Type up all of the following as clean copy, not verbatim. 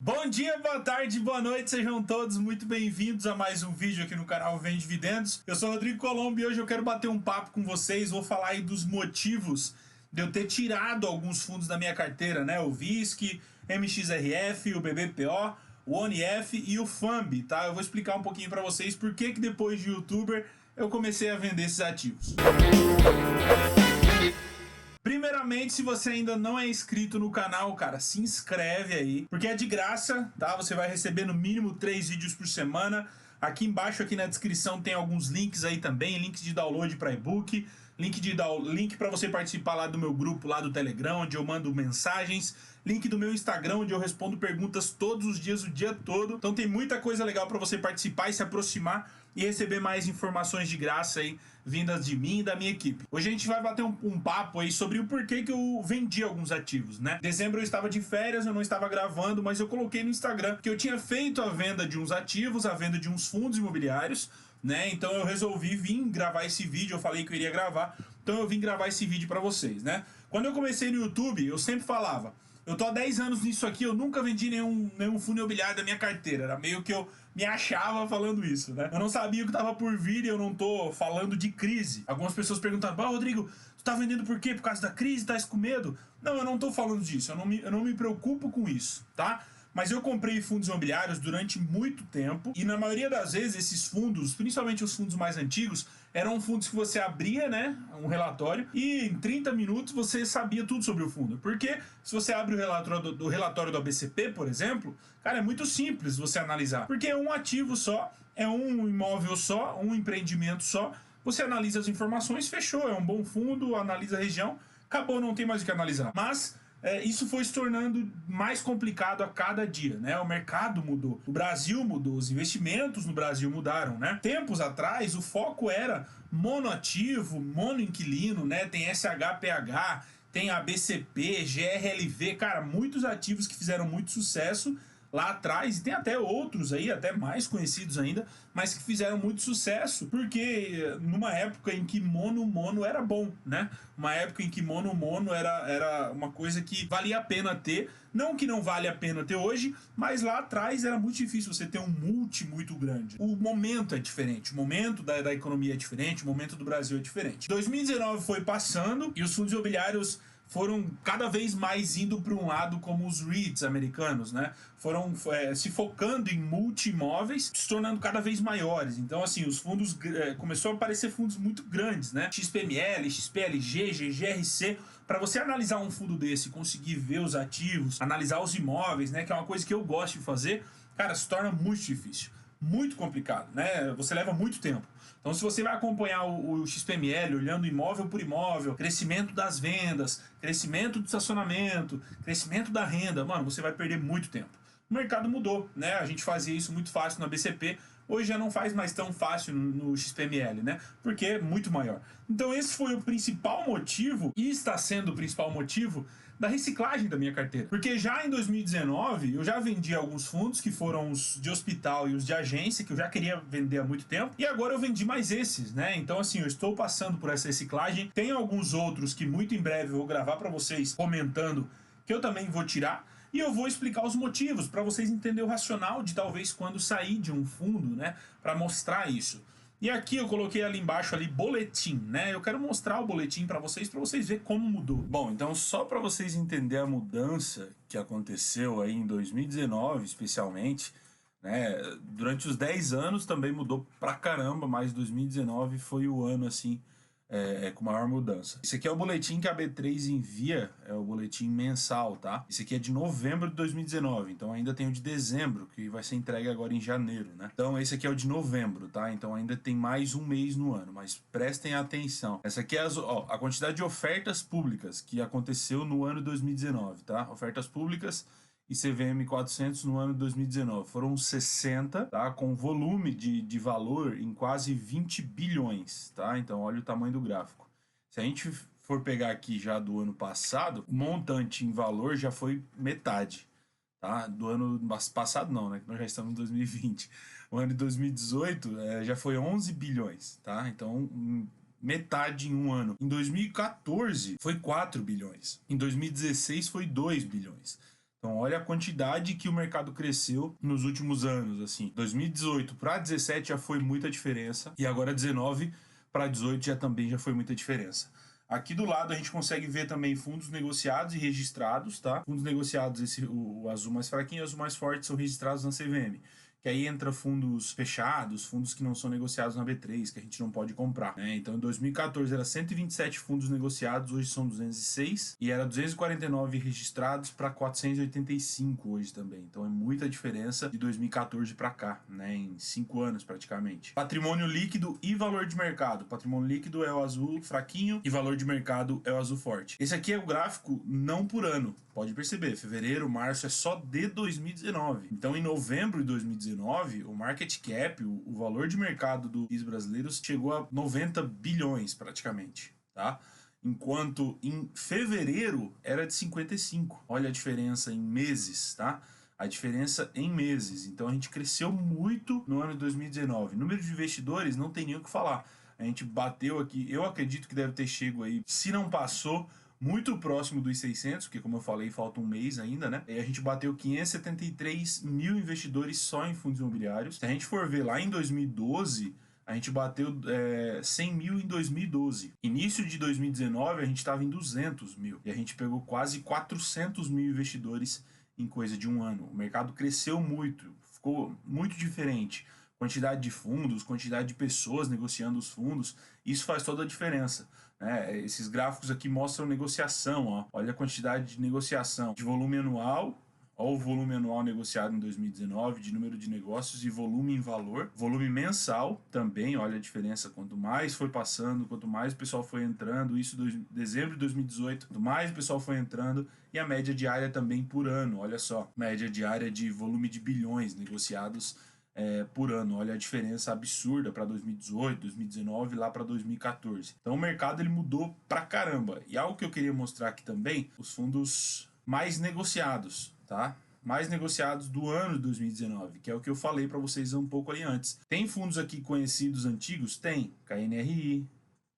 Bom dia, boa tarde, boa noite, sejam todos muito bem-vindos a mais um vídeo aqui no canal Vem Dividendos. Eu sou o Rodrigo Colombo e hoje eu quero bater um papo com vocês, vou falar aí dos motivos de eu ter tirado alguns fundos da minha carteira, né? O VISC, MXRF, o BBPO, o ONIF e o FAMB, tá? Eu vou explicar um pouquinho para vocês por que depois de YouTuber eu comecei a vender esses ativos. Primeiramente, se você ainda não é inscrito no canal, cara, se inscreve aí, porque é de graça, tá? Você vai receber no mínimo 3 vídeos por semana. Aqui embaixo, aqui na descrição, tem alguns links aí também, links de download para e-book, link para você participar lá do meu grupo lá do Telegram, onde eu mando mensagens, link do meu Instagram, onde eu respondo perguntas todos os dias, o dia todo. Então tem muita coisa legal para você participar e se aproximar e receber mais informações de graça aí, vindas de mim e da minha equipe. Hoje a gente vai bater um papo aí sobre o porquê que eu vendi alguns ativos, né? Em dezembro eu estava de férias, eu não estava gravando, mas eu coloquei no Instagram que eu tinha feito a venda de uns ativos, a venda de uns fundos imobiliários, né? Então eu resolvi vir gravar esse vídeo, eu falei que eu iria gravar, então eu vim gravar esse vídeo para vocês, né? Quando eu comecei no YouTube, eu sempre falava, eu tô há 10 anos nisso aqui, eu nunca vendi nenhum fundo imobiliário da minha carteira. Era meio que eu me achava falando isso, né? Eu não sabia o que tava por vir e eu não tô falando de crise. Algumas pessoas perguntaram, Rodrigo, tu tá vendendo por quê? Por causa da crise? Tá com medo? Não, eu não tô falando disso, eu não me preocupo com isso, tá? Mas eu comprei fundos imobiliários durante muito tempo e na maioria das vezes esses fundos, principalmente os fundos mais antigos, eram fundos que você abria, né, um relatório e em 30 minutos você sabia tudo sobre o fundo. Porque se você abre o relatório do ABCP, por exemplo, cara, é muito simples você analisar. Porque é um ativo só, é um imóvel só, um empreendimento só. Você analisa as informações, fechou, é um bom fundo, analisa a região, acabou, não tem mais o que analisar. Mas isso foi se tornando mais complicado a cada dia, né? O mercado mudou, o Brasil mudou, os investimentos no Brasil mudaram, né? Tempos atrás, o foco era monoativo, monoinquilino, né? Tem SHPH, tem ABCP, GRLV, cara, muitos ativos que fizeram muito sucesso lá atrás, e tem até outros aí, até mais conhecidos ainda, mas que fizeram muito sucesso, porque numa época em que mono era bom, né? Uma época em que mono era uma coisa que valia a pena ter, não que não vale a pena ter hoje, mas lá atrás era muito difícil você ter um multi muito grande. O momento é diferente, o momento da economia é diferente, o momento do Brasil é diferente. 2019 foi passando e os fundos imobiliários foram cada vez mais indo para um lado como os REITs americanos, né? Foram se focando em multi-imóveis, se tornando cada vez maiores. Então, assim, os fundos começou a aparecer fundos muito grandes, né? XPML, XPLG, GGRC. Para você analisar um fundo desse, conseguir ver os ativos, analisar os imóveis, né? Que é uma coisa que eu gosto de fazer, cara, se torna muito difícil. Muito complicado, né? Você leva muito tempo. Então, se você vai acompanhar o XPML, olhando imóvel por imóvel, crescimento das vendas, crescimento do estacionamento, crescimento da renda, mano, você vai perder muito tempo. O mercado mudou, né? A gente fazia isso muito fácil no ABCP, hoje já não faz mais tão fácil no XPML, né? Porque é muito maior. Então esse foi o principal motivo, e está sendo o principal motivo, da reciclagem da minha carteira. Porque já em 2019, eu já vendi alguns fundos, que foram os de hospital e os de agência, que eu já queria vender há muito tempo, e agora eu vendi mais esses, né? Então assim, eu estou passando por essa reciclagem. Tem alguns outros que muito em breve eu vou gravar para vocês comentando, que eu também vou tirar. E eu vou explicar os motivos para vocês entenderem o racional de talvez quando sair de um fundo, né, para mostrar isso. E aqui eu coloquei ali embaixo ali boletim, né? Eu quero mostrar o boletim para vocês verem como mudou. Bom, então só para vocês entenderem a mudança que aconteceu aí em 2019, especialmente, né? Durante os 10 anos também mudou pra caramba, mas 2019 foi o ano assim com maior mudança. Esse aqui é o boletim que a B3 envia, é o boletim mensal, tá? Esse aqui é de novembro de 2019, então ainda tem o de dezembro, que vai ser entregue agora em janeiro, né? Então esse aqui é o de novembro, tá? Então ainda tem mais um mês no ano, mas prestem atenção. Essa aqui é a quantidade de ofertas públicas que aconteceu no ano de 2019, tá? Ofertas públicas e CVM 400 no ano de 2019. Foram 60, tá? Com volume de valor em quase 20 bilhões, tá? Então olha o tamanho do gráfico. Se a gente for pegar aqui já do ano passado, o montante em valor já foi metade, tá? Do ano passado não, né? Nós já estamos em 2020. O ano de 2018 já foi 11 bilhões, tá? Então metade em um ano. Em 2014 foi 4 bilhões. Em 2016 foi 2 bilhões. Então, olha a quantidade que o mercado cresceu nos últimos anos, assim. 2018 para 17 já foi muita diferença e agora 19 para 18 já foi muita diferença. Aqui do lado a gente consegue ver também fundos negociados e registrados, tá? Fundos negociados, o azul mais fraquinho e o azul mais forte são registrados na CVM. Que aí entra fundos fechados, fundos que não são negociados na B3, que a gente não pode comprar, né? Então em 2014 era 127 fundos negociados, hoje são 206, e era 249 registrados para 485 hoje também. Então é muita diferença de 2014 para cá, né? Em 5 anos praticamente. Patrimônio líquido e valor de mercado. Patrimônio líquido é o azul fraquinho e valor de mercado é o azul forte. Esse aqui é o gráfico não por ano. Pode perceber, fevereiro, março é só de 2019. Então, em novembro de 2019, o market cap, o valor de mercado dos FIIs brasileiros chegou a 90 bilhões praticamente, tá? Enquanto em fevereiro era de 55. Olha a diferença em meses, tá? A diferença em meses. Então, a gente cresceu muito no ano de 2019. Número de investidores não tem nem o que falar. A gente bateu aqui, eu acredito que deve ter chego aí, se não passou, muito próximo dos 600, porque como eu falei, falta um mês ainda, né? E a gente bateu 573 mil investidores só em fundos imobiliários. Se a gente for ver lá em 2012, a gente bateu 100 mil em 2012. Início de 2019, a gente estava em 200 mil. E a gente pegou quase 400 mil investidores em coisa de um ano. O mercado cresceu muito, ficou muito diferente. Quantidade de fundos, quantidade de pessoas negociando os fundos, isso faz toda a diferença. Esses gráficos aqui mostram negociação, ó. Olha a quantidade de negociação de volume anual, ó, o volume anual negociado em 2019, de número de negócios e volume em valor. Volume mensal também, olha a diferença, quanto mais foi passando, quanto mais o pessoal foi entrando, isso em dezembro de 2018, quanto mais o pessoal foi entrando, e a média diária também por ano, olha só, média diária de volume de bilhões negociados por ano. Olha a diferença absurda para 2018, 2019 lá para 2014. Então o mercado ele mudou pra caramba. E algo que eu queria mostrar aqui também, os fundos mais negociados, tá? Mais negociados do ano de 2019, que é o que eu falei para vocês um pouco ali antes. Tem fundos aqui conhecidos antigos? Tem. KNRI,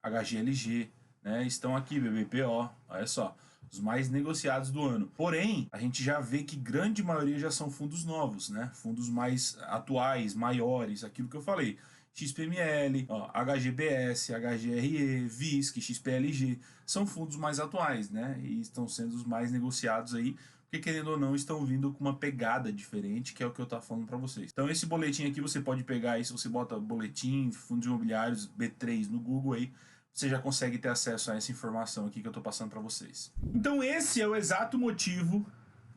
HGLG, né? Estão aqui, BBPO, olha só. Os mais negociados do ano. Porém, a gente já vê que grande maioria já são fundos novos, né? Fundos mais atuais, maiores, aquilo que eu falei. XPML, ó, HGBS, HGRE, VISC, XPLG, são fundos mais atuais, né? E estão sendo os mais negociados aí, porque querendo ou não, estão vindo com uma pegada diferente, que é o que eu tô falando para vocês. Então esse boletim aqui você pode pegar aí, se você bota boletim, fundos imobiliários B3 no Google aí, você já consegue ter acesso a essa informação aqui que eu tô passando para vocês. Então esse é o exato motivo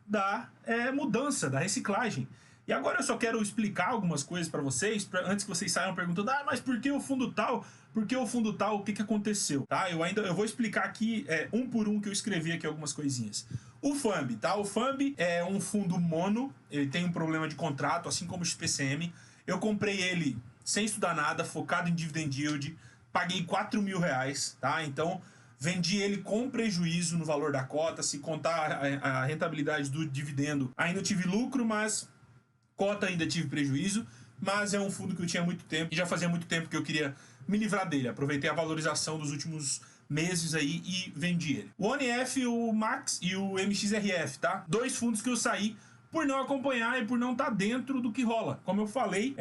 da mudança, da reciclagem. E agora eu só quero explicar algumas coisas para vocês, antes que vocês saiam perguntando, mas por que o fundo tal? Por que o fundo tal? O que aconteceu? Tá? Eu vou explicar aqui um por um, que eu escrevi aqui algumas coisinhas. O FAMB, tá? O FAMB é um fundo mono, ele tem um problema de contrato, assim como o XPCM. Eu comprei ele sem estudar nada, focado em dividend yield, paguei 4 mil reais, tá? Então, vendi ele com prejuízo no valor da cota. Se contar a rentabilidade do dividendo, ainda tive lucro, mas cota ainda tive prejuízo. Mas é um fundo que eu tinha muito tempo, e já fazia muito tempo que eu queria me livrar dele. Aproveitei a valorização dos últimos meses aí e vendi ele. O ONF, o Max e o MXRF, tá? 2 fundos que eu saí por não acompanhar e por não estar dentro do que rola. Como eu falei,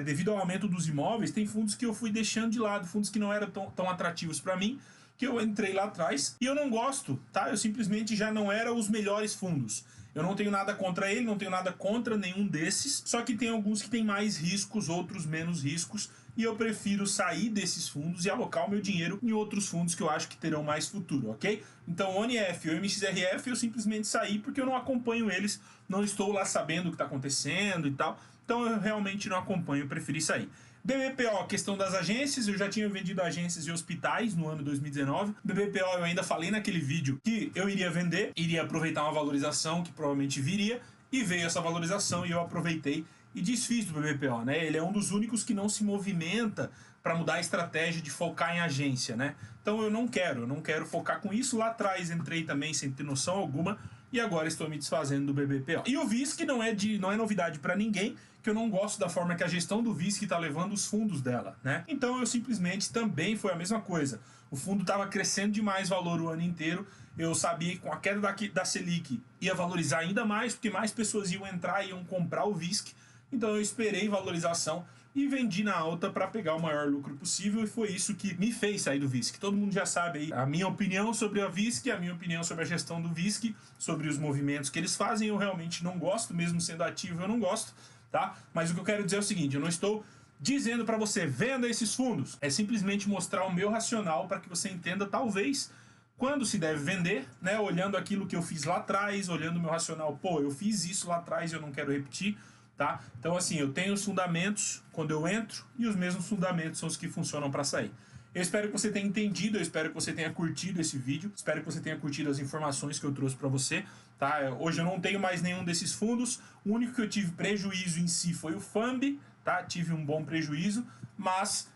devido ao aumento dos imóveis, tem fundos que eu fui deixando de lado, fundos que não eram tão atrativos para mim, que eu entrei lá atrás e eu não gosto, tá? Eu simplesmente já não era os melhores fundos. Eu não tenho nada contra ele, não tenho nada contra nenhum desses, só que tem alguns que tem mais riscos, outros menos riscos, e eu prefiro sair desses fundos e alocar o meu dinheiro em outros fundos que eu acho que terão mais futuro, ok? Então o ONF e o MXRF eu simplesmente saí porque eu não acompanho eles, não estou lá sabendo o que está acontecendo e tal, então eu realmente não acompanho, eu preferi sair. BBPO, questão das agências, eu já tinha vendido agências e hospitais no ano 2019. BBPO eu ainda falei naquele vídeo que eu iria vender, iria aproveitar uma valorização que provavelmente viria, e veio essa valorização e eu aproveitei e desfiz do BBPO, né? Ele é um dos únicos que não se movimenta para mudar a estratégia de focar em agência, né? Então eu não quero focar com isso. Lá atrás entrei também sem ter noção alguma, e agora estou me desfazendo do BBPO. E o VISC não é novidade para ninguém, que eu não gosto da forma que a gestão do VISC está levando os fundos dela, né? Então eu simplesmente também foi a mesma coisa. O fundo estava crescendo demais valor o ano inteiro. Eu sabia que com a queda da Selic ia valorizar ainda mais, porque mais pessoas iam entrar e iam comprar o VISC. Então eu esperei valorização e vendi na alta para pegar o maior lucro possível, e foi isso que me fez sair do VISC. Todo mundo já sabe aí a minha opinião sobre a VISC, a minha opinião sobre a gestão do VISC, sobre os movimentos que eles fazem. Eu realmente não gosto, mesmo sendo ativo eu não gosto, tá? Mas o que eu quero dizer é o seguinte, eu não estou dizendo para você venda esses fundos, é simplesmente mostrar o meu racional para que você entenda talvez quando se deve vender, né? Olhando aquilo que eu fiz lá atrás, olhando o meu racional, pô, eu fiz isso lá atrás e eu não quero repetir. Tá? Então assim, eu tenho os fundamentos quando eu entro e os mesmos fundamentos são os que funcionam para sair. Eu espero que você tenha entendido, eu espero que você tenha curtido esse vídeo, espero que você tenha curtido as informações que eu trouxe para você. Tá? Hoje eu não tenho mais nenhum desses fundos, o único que eu tive prejuízo em si foi o FAMB, tá? Tive um bom prejuízo, mas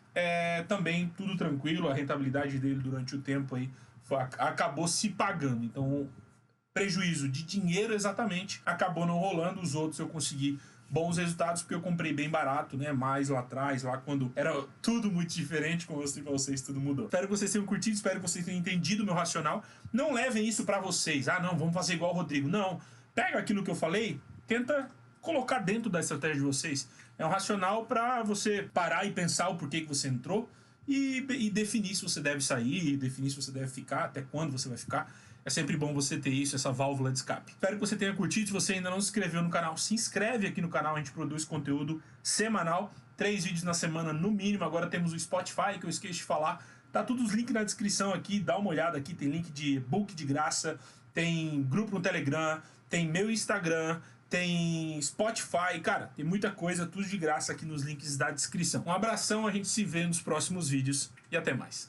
também tudo tranquilo, a rentabilidade dele durante o tempo aí acabou se pagando. Então prejuízo de dinheiro exatamente acabou não rolando, os outros eu consegui bons resultados porque eu comprei bem barato, né? Mais lá atrás, lá quando era tudo muito diferente, como eu mostrei pra vocês, tudo mudou. Espero que vocês tenham curtido, espero que vocês tenham entendido o meu racional. Não levem isso pra vocês. Ah, não, vamos fazer igual o Rodrigo. Não. Pega aquilo que eu falei, tenta colocar dentro da estratégia de vocês. É um racional pra você parar e pensar o porquê que você entrou e definir se você deve sair, definir se você deve ficar, até quando você vai ficar. É sempre bom você ter isso, essa válvula de escape. Espero que você tenha curtido. Se você ainda não se inscreveu no canal, se inscreve aqui no canal. A gente produz conteúdo semanal, 3 vídeos na semana no mínimo. Agora temos o Spotify, que eu esqueci de falar. Tá todos os links na descrição aqui, dá uma olhada aqui. Tem link de e-book de graça, tem grupo no Telegram, tem meu Instagram, tem Spotify. Cara, tem muita coisa, tudo de graça aqui nos links da descrição. Um abração, a gente se vê nos próximos vídeos e até mais.